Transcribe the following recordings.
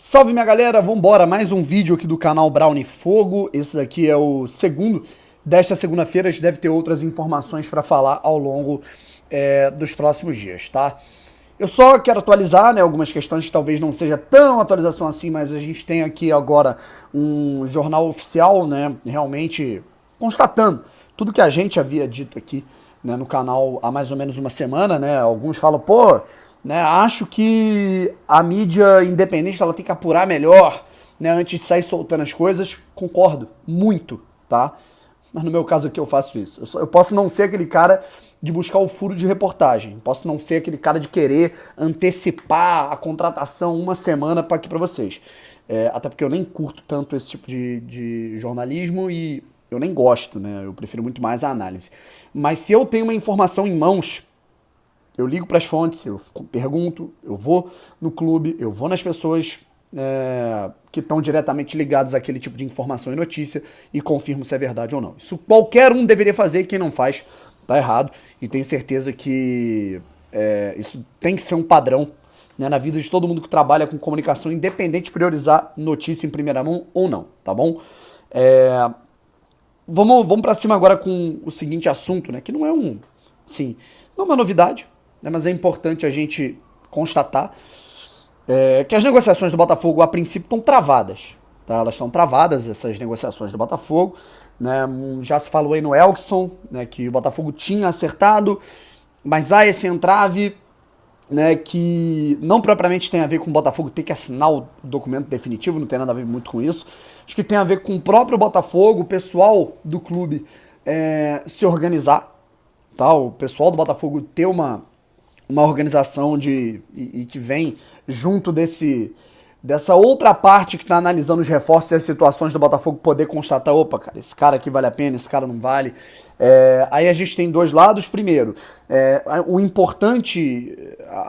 Salve minha galera, vambora, mais um vídeo aqui do canal Brownie Fogo. Esse daqui é o segundo desta segunda-feira, a gente deve ter outras informações para falar ao longo dos próximos dias, tá? Eu só quero atualizar, né, algumas questões que talvez não seja tão atualização assim, mas a gente tem aqui agora um jornal oficial, né, realmente constatando tudo que a gente havia dito aqui, né, no canal há mais ou menos uma semana, né, alguns falam, pô, né, acho que a mídia independente ela tem que apurar melhor, né, antes de sair soltando as coisas. Concordo muito, tá? Mas no meu caso aqui eu faço isso. Eu posso não ser aquele cara de buscar o furo de reportagem, posso não ser aquele cara de querer antecipar a contratação uma semana para aqui para vocês. Até porque eu nem curto tanto esse tipo de jornalismo e eu nem gosto, né? Eu prefiro muito mais a análise. Mas se eu tenho uma informação em mãos, eu ligo para as fontes, eu pergunto, eu vou no clube, eu vou nas pessoas que estão diretamente ligadas àquele tipo de informação e notícia e confirmo se é verdade ou não. Isso qualquer um deveria fazer e quem não faz tá errado. E tenho certeza que isso tem que ser um padrão, né, na vida de todo mundo que trabalha com comunicação, independente de priorizar notícia em primeira mão ou não, tá bom? Vamos para cima agora com o seguinte assunto, né, que não é assim, não é uma novidade, né, mas é importante a gente constatar que as negociações do Botafogo, a princípio, estão travadas. Tá? Elas estão travadas, essas negociações do Botafogo. Né? Já se falou aí no Elkson, né, que o Botafogo tinha acertado, mas há esse entrave, né, que não propriamente tem a ver com o Botafogo ter que assinar o documento definitivo, não tem nada a ver muito com isso. Acho que tem a ver com o próprio Botafogo, o pessoal do clube se organizar. Tá? O pessoal do Botafogo ter uma organização e que vem junto dessa outra parte que está analisando os reforços e as situações do Botafogo, poder constatar, opa, cara, esse cara aqui vale a pena, esse cara não vale. Aí a gente tem dois lados. Primeiro, a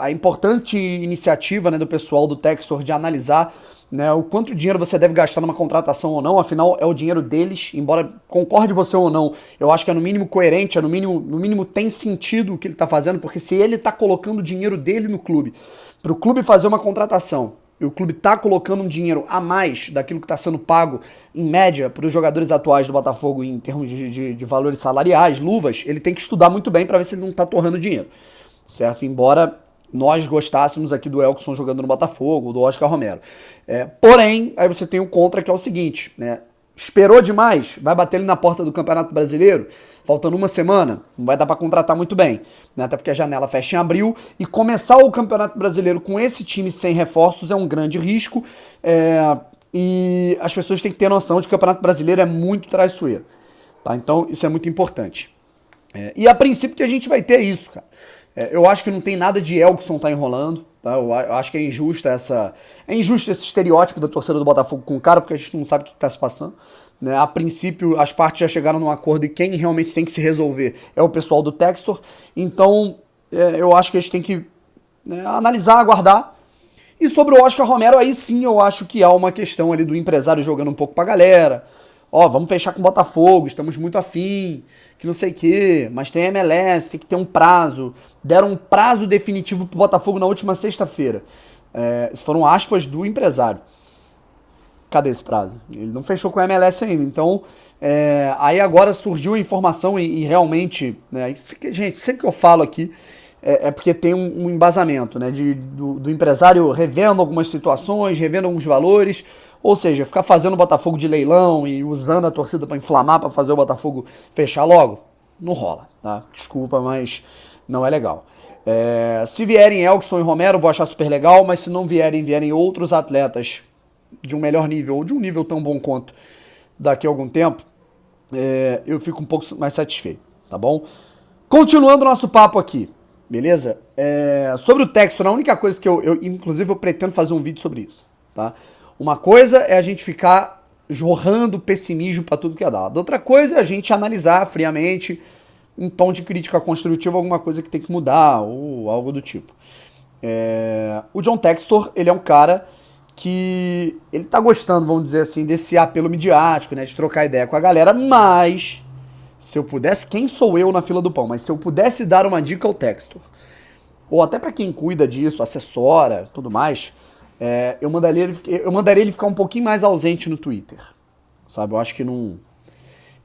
importante iniciativa, né, do pessoal do Textor de analisar, né, o quanto dinheiro você deve gastar numa contratação ou não. Afinal é o dinheiro deles, embora concorde você ou não, eu acho que é no mínimo coerente, no mínimo tem sentido o que ele está fazendo, porque se ele está colocando o dinheiro dele no clube, para o clube fazer uma contratação, e o clube está colocando um dinheiro a mais daquilo que está sendo pago, em média, para os jogadores atuais do Botafogo em termos de valores salariais, luvas, ele tem que estudar muito bem para ver se ele não está torrando dinheiro, certo? Embora nós gostássemos aqui do Elkson jogando no Botafogo, do Oscar Romero. Porém, aí você tem o contra, que é o seguinte, né? Esperou demais, vai bater ele na porta do Campeonato Brasileiro, faltando uma semana, não vai dar para contratar muito bem, né? Até porque a janela fecha em abril, e começar o Campeonato Brasileiro com esse time sem reforços é um grande risco, e as pessoas têm que ter noção de que o Campeonato Brasileiro é muito traiçoeiro, tá? Então isso é muito importante. E a princípio que a gente vai ter isso, cara. Eu acho que não tem nada de Elkson tá enrolando, tá? Eu acho que é injusto esse estereótipo da torcida do Botafogo com o cara, porque a gente não sabe o que tá se passando, né? A princípio, as partes já chegaram num acordo e quem realmente tem que se resolver é o pessoal do Textor. Então, eu acho que a gente tem que, né, analisar, aguardar. E sobre o Oscar Romero, aí sim eu acho que há uma questão ali do empresário jogando um pouco pra galera. Vamos fechar com o Botafogo, estamos muito afim, que não sei o quê, mas tem MLS, tem que ter um prazo. Deram um prazo definitivo pro Botafogo na última sexta-feira. Isso foram aspas do empresário. Cadê esse prazo? Ele não fechou com a MLS ainda. Então, aí agora surgiu a informação e realmente, né, gente, sempre que eu falo aqui, porque tem um embasamento, né, do empresário revendo algumas situações, revendo alguns valores. Ou seja, ficar fazendo o Botafogo de leilão e usando a torcida para inflamar, para fazer o Botafogo fechar logo, não rola, tá? Desculpa, mas não é legal. Se vierem Elkson e Romero, vou achar super legal, mas se não vierem outros atletas de um melhor nível, ou de um nível tão bom quanto daqui a algum tempo, eu fico um pouco mais satisfeito, tá bom? Continuando nosso papo aqui, beleza? Sobre o Textor, a única coisa que inclusive eu pretendo fazer um vídeo sobre isso, tá? Uma coisa é a gente ficar jorrando pessimismo para tudo que é dado. Outra coisa é a gente analisar friamente, em tom de crítica construtiva, alguma coisa que tem que mudar ou algo do tipo. O John Textor, ele é um cara que ele tá gostando, vamos dizer assim, desse apelo midiático, né, de trocar ideia com a galera, mas se eu pudesse, quem sou eu na fila do pão, mas se eu pudesse dar uma dica ao Textor, ou até para quem cuida disso, assessora, tudo mais, eu mandaria ele ficar um pouquinho mais ausente no Twitter, sabe? Eu acho que não...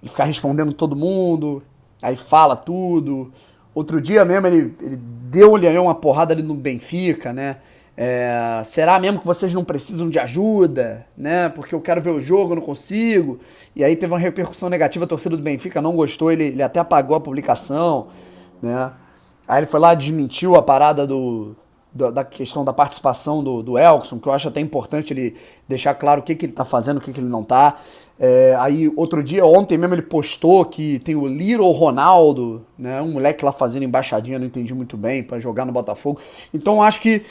Ele ficar respondendo todo mundo, aí fala tudo. Outro dia mesmo ele deu-lhe uma porrada ali no Benfica, né? Será mesmo que vocês não precisam de ajuda, né? Porque eu quero ver o jogo, eu não consigo. E aí teve uma repercussão negativa, a torcida do Benfica não gostou, ele até apagou a publicação, né? Aí ele foi lá, desmentiu a parada da questão da participação do Elkson, que eu acho até importante ele deixar claro o que ele tá fazendo, o que ele não tá. Aí outro dia, ontem mesmo, ele postou que tem o Little Ronaldo, né? Um moleque lá fazendo embaixadinha, não entendi muito bem, pra jogar no Botafogo. Então acho que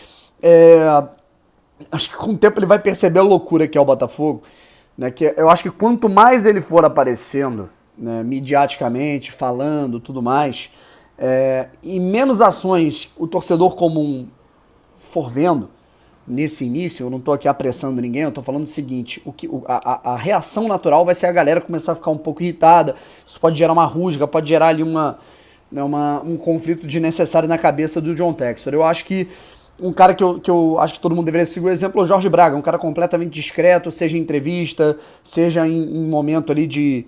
com o tempo ele vai perceber a loucura que é o Botafogo, né? Que eu acho que quanto mais ele for aparecendo, né, midiaticamente, falando, tudo mais, e menos ações o torcedor comum for vendo nesse início, eu não tô aqui apressando ninguém, eu tô falando o seguinte, a reação natural vai ser a galera começar a ficar um pouco irritada, isso pode gerar uma rusga, pode gerar ali um conflito desnecessário na cabeça do John Textor. Eu acho que um cara que eu acho que todo mundo deveria seguir o exemplo é o Jorge Braga, um cara completamente discreto, seja em entrevista, seja em momento ali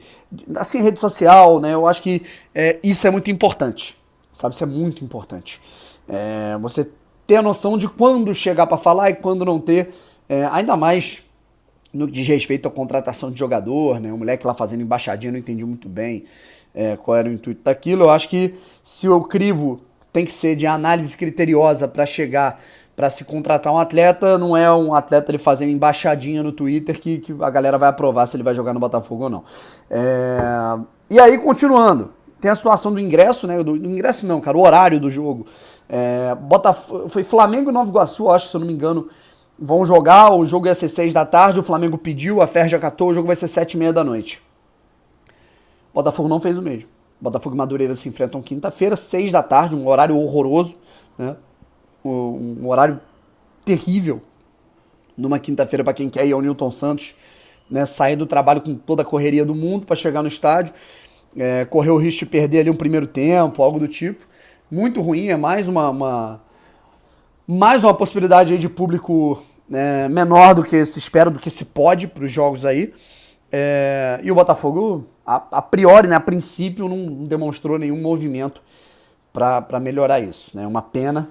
assim, rede social, né? Eu acho que isso é muito importante, sabe? Isso é muito importante. Você ter a noção de quando chegar para falar e quando não ter, ainda mais no que diz respeito à contratação de jogador, né? O moleque lá fazendo embaixadinha, não entendi muito bem qual era o intuito daquilo. Eu acho que se o crivo tem que ser de análise criteriosa para chegar, para se contratar um atleta, não é um atleta ele fazendo embaixadinha no Twitter que a galera vai aprovar se ele vai jogar no Botafogo ou não. E aí, continuando, tem a situação do ingresso, né? Do ingresso não, cara, o horário do jogo. Foi Flamengo e Nova Iguaçu, acho, se eu não me engano, vão jogar, o jogo ia ser 6 da tarde, o Flamengo pediu, a Ferja acatou, o jogo vai ser 7h30 da noite. Botafogo não fez o mesmo. Botafogo e Madureira se enfrentam quinta-feira, 6 da tarde, um horário horroroso, né? Um horário terrível numa quinta-feira para quem quer ir ao Newton Santos, né? Sair do trabalho com toda a correria do mundo para chegar no estádio, correr o risco de perder ali um primeiro tempo, algo do tipo. Muito ruim, é mais uma possibilidade aí de público menor do que se espera, do que se pode para os jogos aí. E o Botafogo, a priori, né, a princípio, não demonstrou nenhum movimento para melhorar isso. É uma pena.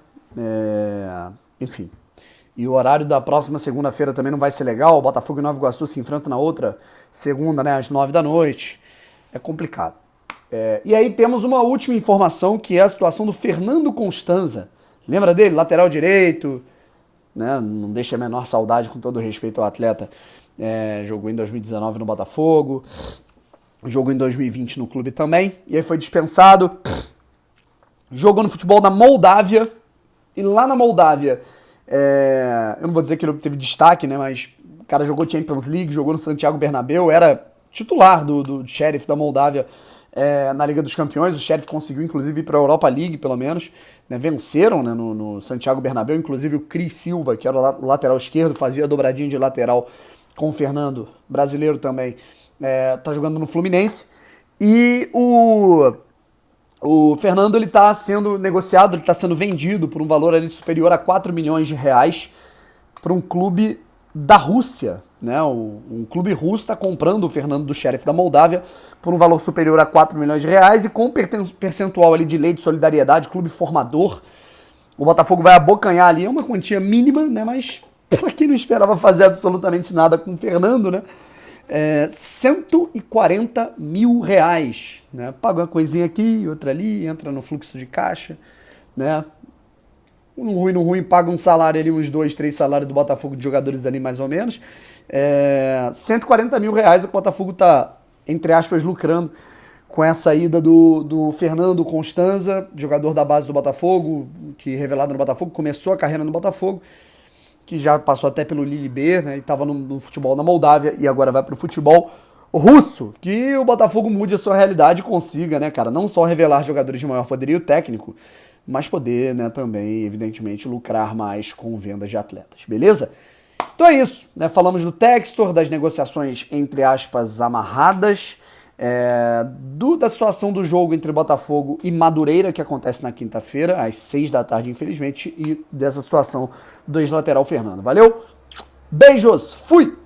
Enfim. E o horário da próxima segunda-feira também não vai ser legal. O Botafogo e Nova Iguaçu se enfrentam na outra segunda, né, às 9 da noite. É complicado. E aí temos uma última informação, que é a situação do Fernando Constanza. Lembra dele? Lateral direito, né? Não deixa a menor saudade, com todo respeito ao atleta. Jogou em 2019 no Botafogo, jogou em 2020 no clube também, e aí foi dispensado. Jogou no futebol da Moldávia, e lá na Moldávia, eu não vou dizer que ele teve destaque, né? Mas o cara jogou Champions League, jogou no Santiago Bernabéu, era titular do Sheriff da Moldávia na Liga dos Campeões. O Sheriff conseguiu, inclusive, ir para a Europa League, pelo menos. Né? Venceram, né, no Santiago Bernabéu. Inclusive, o Cris Silva, que era o lateral esquerdo, fazia a dobradinha de lateral com o Fernando, brasileiro também. Tá jogando no Fluminense. E o Fernando, ele tá sendo negociado, ele tá sendo vendido por um valor ali superior a 4 milhões de reais para um clube da Rússia, né? Um clube russo está comprando o Fernando do Sheriff da Moldávia por um valor superior a 4 milhões de reais e com percentual ali de lei de solidariedade, clube formador. O Botafogo vai abocanhar ali, é uma quantia mínima, né? Mas para quem não esperava fazer absolutamente nada com o Fernando, né? 140 mil reais, né? Paga uma coisinha aqui, outra ali, entra no fluxo de caixa, né? No ruim, paga um salário ali, uns 2, 3 salários do Botafogo de jogadores ali, mais ou menos. 140 mil reais o Botafogo tá, entre aspas, lucrando com essa ida do Fernando Constanza, jogador da base do Botafogo, que revelado no Botafogo, começou a carreira no Botafogo, que já passou até pelo Lille B, né, e estava no futebol na Moldávia, e agora vai para o futebol russo. Que o Botafogo mude a sua realidade e consiga, né, cara, não só revelar jogadores de maior poderio técnico, mas poder, né, também, evidentemente, lucrar mais com vendas de atletas, beleza? Então é isso, né, falamos do Textor, das negociações, entre aspas, amarradas. Da situação do jogo entre Botafogo e Madureira, que acontece na quinta-feira, às 6 da tarde, infelizmente, e dessa situação do ex-lateral Fernando. Valeu? Beijos! Fui!